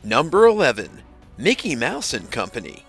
Number 11. Mickey Mouse and Company.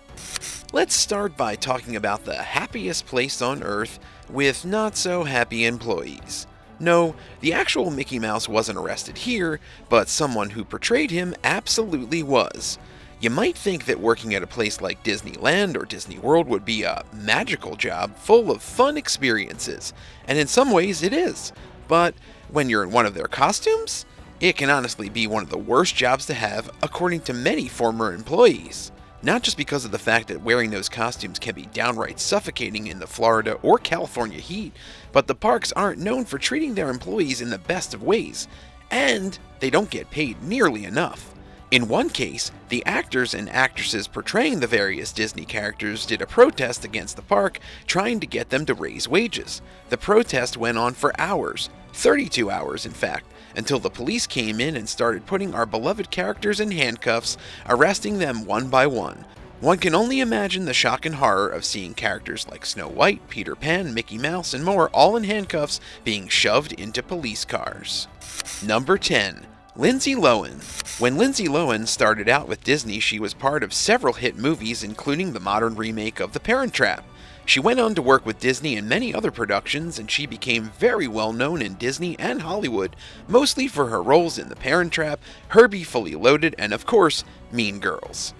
Let's start by talking about the happiest place on Earth with not so happy employees. No, the actual Mickey Mouse wasn't arrested here, but someone who portrayed him absolutely was. You might think that working at a place like Disneyland or Disney World would be a magical job full of fun experiences, and in some ways it is. But when you're in one of their costumes, it can honestly be one of the worst jobs to have, according to many former employees. Not just because of the fact that wearing those costumes can be downright suffocating in the Florida or California heat, but the parks aren't known for treating their employees in the best of ways, and they don't get paid nearly enough. In one case, the actors and actresses portraying the various Disney characters did a protest against the park, trying to get them to raise wages. The protest went on for hours, 32 hours in fact, until the police came in and started putting our beloved characters in handcuffs, arresting them one by one. One can only imagine the shock and horror of seeing characters like Snow White, Peter Pan, Mickey Mouse, and more all in handcuffs being shoved into police cars. Number 10. Lindsay Lohan. When Lindsay Lohan started out with Disney, she was part of several hit movies, including the modern remake of The Parent Trap. She went on to work with Disney in many other productions, and she became very well known in Disney and Hollywood, mostly for her roles in The Parent Trap, Herbie Fully Loaded, and of course, Mean Girls.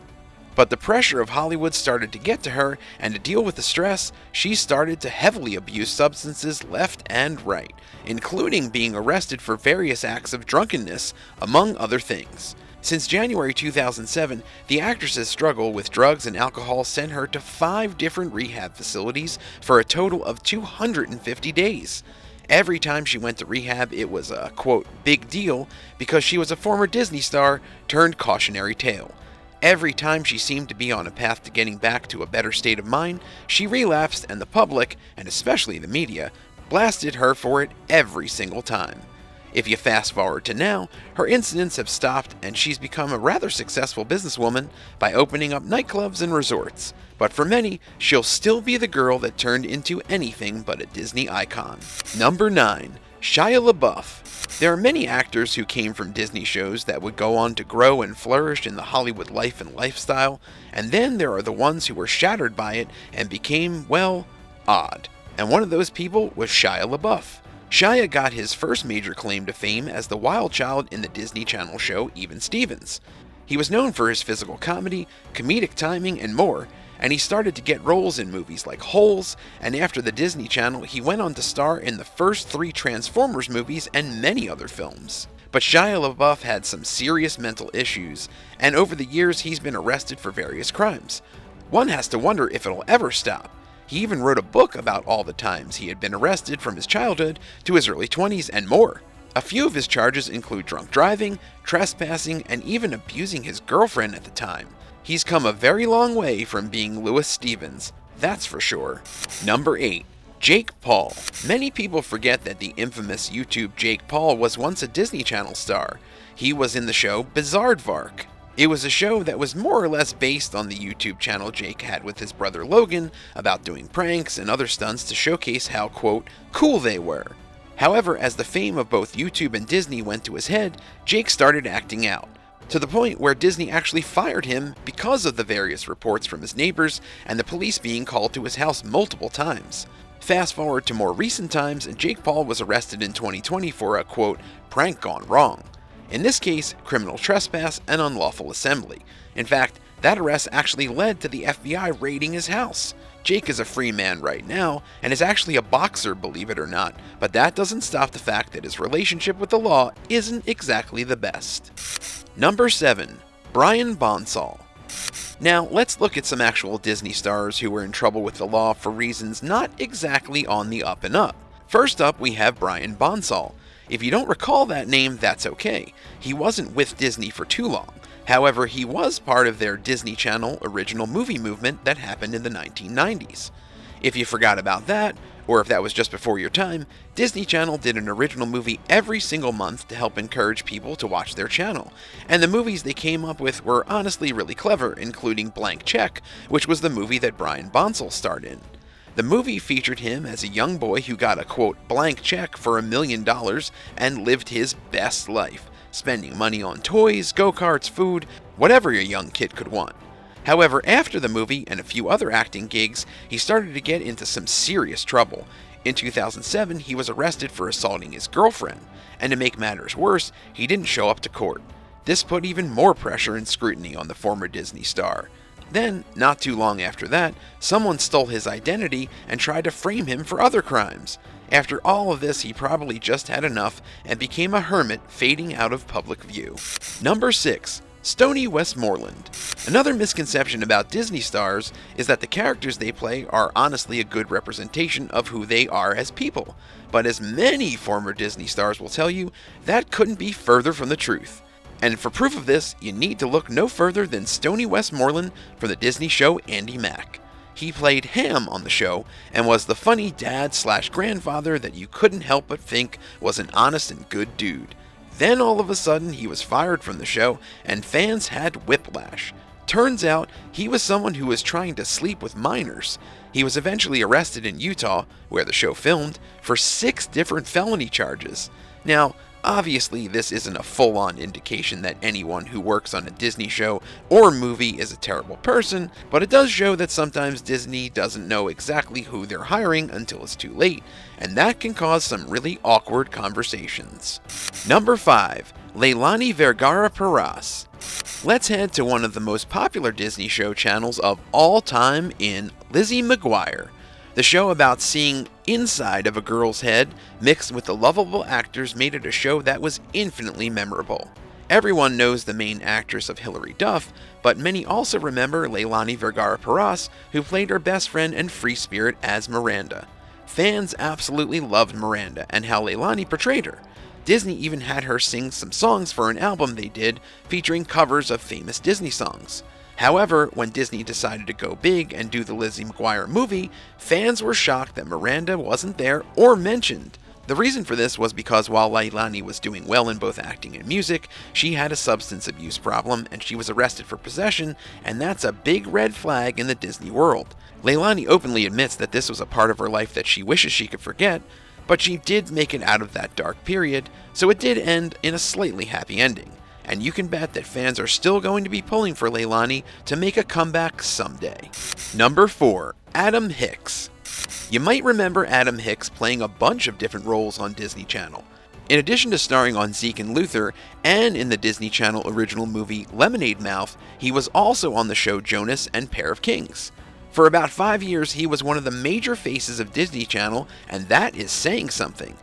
But the pressure of Hollywood started to get to her, and to deal with the stress, she started to heavily abuse substances left and right, including being arrested for various acts of drunkenness, among other things. Since January 2007, the actress's struggle with drugs and alcohol sent her to 5 different rehab facilities for a total of 250 days. Every time she went to rehab, it was a, quote, big deal because she was a former Disney star turned cautionary tale. Every time she seemed to be on a path to getting back to a better state of mind, she relapsed, and the public, and especially the media, blasted her for it every single time. If you fast forward to now, her incidents have stopped and she's become a rather successful businesswoman by opening up nightclubs and resorts. But for many, she'll still be the girl that turned into anything but a Disney icon. Number 9. Shia LaBeouf. There are many actors who came from Disney shows that would go on to grow and flourish in the Hollywood life and lifestyle, and then there are the ones who were shattered by it and became, well, odd. And one of those people was Shia LaBeouf. Shia got his first major claim to fame as the wild child in the Disney Channel show Even Stevens. He was known for his physical comedy, comedic timing, and more, and he started to get roles in movies like Holes, and after the Disney Channel, he went on to star in the first 3 Transformers movies and many other films. But Shia LaBeouf had some serious mental issues, and over the years he's been arrested for various crimes. One has to wonder if it'll ever stop. He even wrote a book about all the times he had been arrested from his childhood to his early 20s and more. A few of his charges include drunk driving, trespassing, and even abusing his girlfriend at the time. He's come a very long way from being Louis Stevens, that's for sure. Number 8. Jake Paul. Many people forget that the infamous YouTube Jake Paul was once a Disney Channel star. He was in the show Bizaardvark. It was a show that was more or less based on the YouTube channel Jake had with his brother Logan about doing pranks and other stunts to showcase how, quote, cool they were. However, as the fame of both YouTube and Disney went to his head, Jake started acting out, to the point where Disney actually fired him because of the various reports from his neighbors and the police being called to his house multiple times. Fast forward to more recent times, and Jake Paul was arrested in 2020 for a, quote, prank gone wrong. In this case, criminal trespass and unlawful assembly. In fact, that arrest actually led to the FBI raiding his house. Jake is a free man right now, and is actually a boxer, believe it or not, but that doesn't stop the fact that his relationship with the law isn't exactly the best. Number 7. Brian Bonsall. Now, let's look at some actual Disney stars who were in trouble with the law for reasons not exactly on the up and up. First up, we have Brian Bonsall. If you don't recall that name, that's okay. He wasn't with Disney for too long. However, he was part of their Disney Channel original movie movement that happened in the 1990s. If you forgot about that, or if that was just before your time, Disney Channel did an original movie every single month to help encourage people to watch their channel, and the movies they came up with were honestly really clever, including Blank Check, which was the movie that Brian Bonsall starred in. The movie featured him as a young boy who got a, quote, blank check for $1 million and lived his best life, spending money on toys, go-karts, food, whatever a young kid could want. However, after the movie and a few other acting gigs, he started to get into some serious trouble. In 2007, he was arrested for assaulting his girlfriend, and to make matters worse, he didn't show up to court. This put even more pressure and scrutiny on the former Disney star. Then, not too long after that, someone stole his identity and tried to frame him for other crimes. After all of this, he probably just had enough and became a hermit, fading out of public view. Number 6. Stoney Westmoreland. Another misconception about Disney stars is that the characters they play are honestly a good representation of who they are as people. But as many former Disney stars will tell you, that couldn't be further from the truth. And for proof of this, you need to look no further than Stoney Westmoreland from the Disney show Andy Mack. He played Ham on the show and was the funny dad/grandfather that you couldn't help but think was an honest and good dude. Then all of a sudden he was fired from the show and fans had whiplash. Turns out he was someone who was trying to sleep with minors. He was eventually arrested in Utah, where the show filmed, for 6 different felony charges. Now, obviously, this isn't a full-on indication that anyone who works on a Disney show or movie is a terrible person, but it does show that sometimes Disney doesn't know exactly who they're hiring until it's too late, and that can cause some really awkward conversations. Number 5. Lalaine Vergara-Paras. Let's head to one of the most popular Disney show channels of all time in Lizzie McGuire. The show about seeing inside of a girl's head mixed with the lovable actors made it a show that was infinitely memorable. Everyone knows the main actress of Hilary Duff, but many also remember Lalaine Vergara-Paras, who played her best friend and free spirit as Miranda. Fans absolutely loved Miranda and how Lalaine portrayed her. Disney even had her sing some songs for an album they did featuring covers of famous Disney songs. However, when Disney decided to go big and do the Lizzie McGuire movie, fans were shocked that Miranda wasn't there or mentioned. The reason for this was because while Lalaine was doing well in both acting and music, she had a substance abuse problem and she was arrested for possession, and that's a big red flag in the Disney world. Lalaine openly admits that this was a part of her life that she wishes she could forget, but she did make it out of that dark period, so it did end in a slightly happy ending. And you can bet that fans are still going to be pulling for Lalaine to make a comeback someday. Number 4. Adam Hicks. You might remember Adam Hicks playing a bunch of different roles on Disney Channel. In addition to starring on Zeke and Luther and in the Disney Channel original movie Lemonade Mouth, he was also on the show Jonas and Pair of Kings. For about 5 years, he was one of the major faces of Disney Channel, and that is saying something.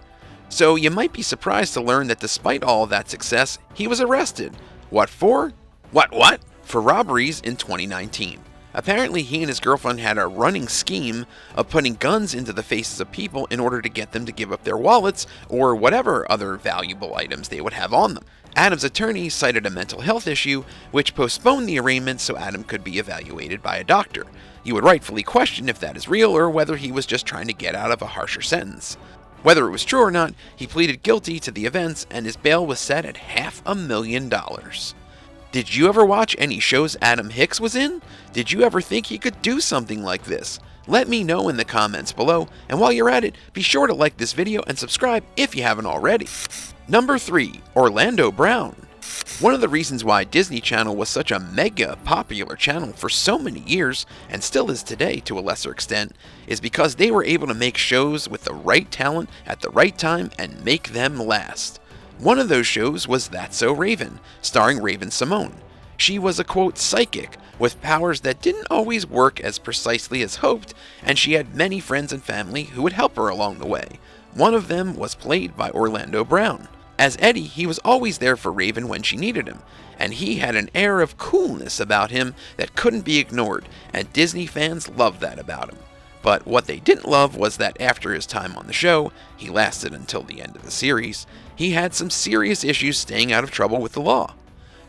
So you might be surprised to learn that despite all of that success, he was arrested. What for? What? For robberies in 2019. Apparently he and his girlfriend had a running scheme of putting guns into the faces of people in order to get them to give up their wallets or whatever other valuable items they would have on them. Adam's attorney cited a mental health issue, which postponed the arraignment so Adam could be evaluated by a doctor. You would rightfully question if that is real or whether he was just trying to get out of a harsher sentence. Whether it was true or not, he pleaded guilty to the events and his bail was set at $500,000. Did you ever watch any shows Adam Hicks was in? Did you ever think he could do something like this? Let me know in the comments below, and while you're at it, be sure to like this video and subscribe if you haven't already. Number 3. Orlando Brown. One of the reasons why Disney Channel was such a mega popular channel for so many years, and still is today to a lesser extent, is because they were able to make shows with the right talent at the right time and make them last. One of those shows was That's So Raven, starring Raven-Symoné. She was a quote psychic with powers that didn't always work as precisely as hoped, and she had many friends and family who would help her along the way. One of them was played by Orlando Brown. As Eddie, he was always there for Raven when she needed him, and he had an air of coolness about him that couldn't be ignored, and Disney fans loved that about him. But what they didn't love was that after his time on the show, he lasted until the end of the series, he had some serious issues staying out of trouble with the law.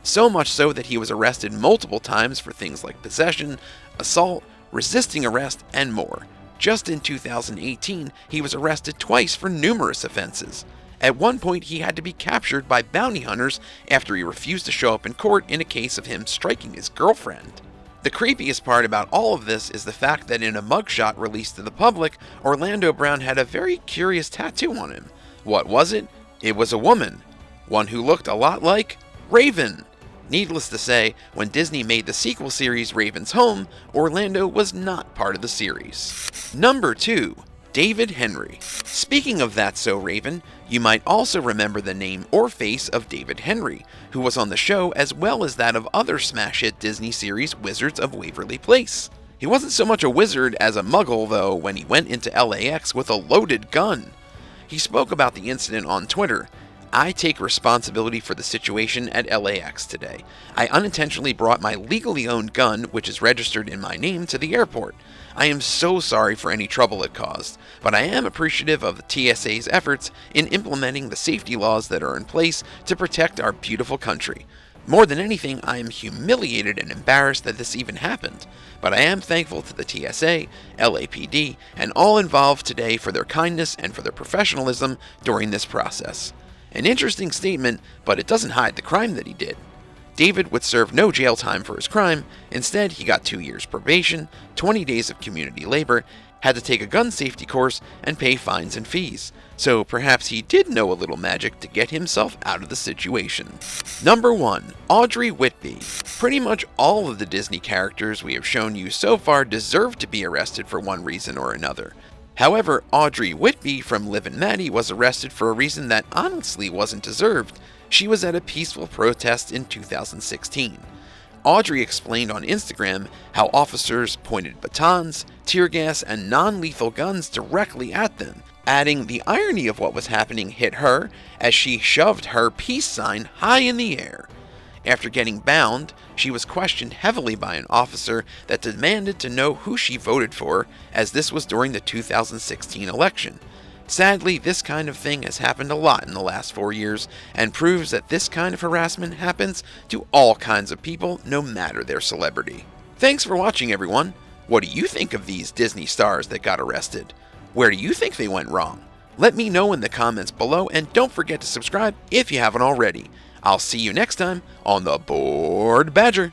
So much so that he was arrested multiple times for things like possession, assault, resisting arrest, and more. Just in 2018, he was arrested twice for numerous offenses. At one point, he had to be captured by bounty hunters after he refused to show up in court in a case of him striking his girlfriend. The creepiest part about all of this is the fact that in a mugshot released to the public, Orlando Brown had a very curious tattoo on him. What was it? It was a woman. One who looked a lot like Raven. Needless to say, when Disney made the sequel series Raven's Home, Orlando was not part of the series. Number 2. David Henrie. Speaking of That's So Raven, you might also remember the name or face of David Henrie, who was on the show as well as that of other smash hit Disney series Wizards of Waverly Place. He wasn't so much a wizard as a muggle, though, when he went into LAX with a loaded gun. He spoke about the incident on Twitter. "I take responsibility for the situation at LAX today. I unintentionally brought my legally owned gun, which is registered in my name, to the airport. I am so sorry for any trouble it caused, but I am appreciative of the TSA's efforts in implementing the safety laws that are in place to protect our beautiful country. More than anything, I am humiliated and embarrassed that this even happened, but I am thankful to the TSA, LAPD, and all involved today for their kindness and for their professionalism during this process." An interesting statement, but it doesn't hide the crime that he did. David would serve no jail time for his crime. Instead, he got 2 years probation, 20 days of community labor, had to take a gun safety course, and pay fines and fees. So perhaps he did know a little magic to get himself out of the situation. Number 1. Audrey Whitby. Pretty much all of the Disney characters we have shown you so far deserve to be arrested for one reason or another. However, Audrey Whitby from Liv and Maddie was arrested for a reason that honestly wasn't deserved. She was at a peaceful protest in 2016. Audrey explained on Instagram how officers pointed batons, tear gas, and non-lethal guns directly at them, adding the irony of what was happening hit her as she shoved her peace sign high in the air. After getting bound, she was questioned heavily by an officer that demanded to know who she voted for, as this was during the 2016 election. Sadly, this kind of thing has happened a lot in the last 4 years, and proves that this kind of harassment happens to all kinds of people, no matter their celebrity. Thanks for watching, everyone. What do you think of these Disney stars that got arrested? Where do you think they went wrong? Let me know in the comments below, and don't forget to subscribe if you haven't already. I'll see you next time on the Bored Badger.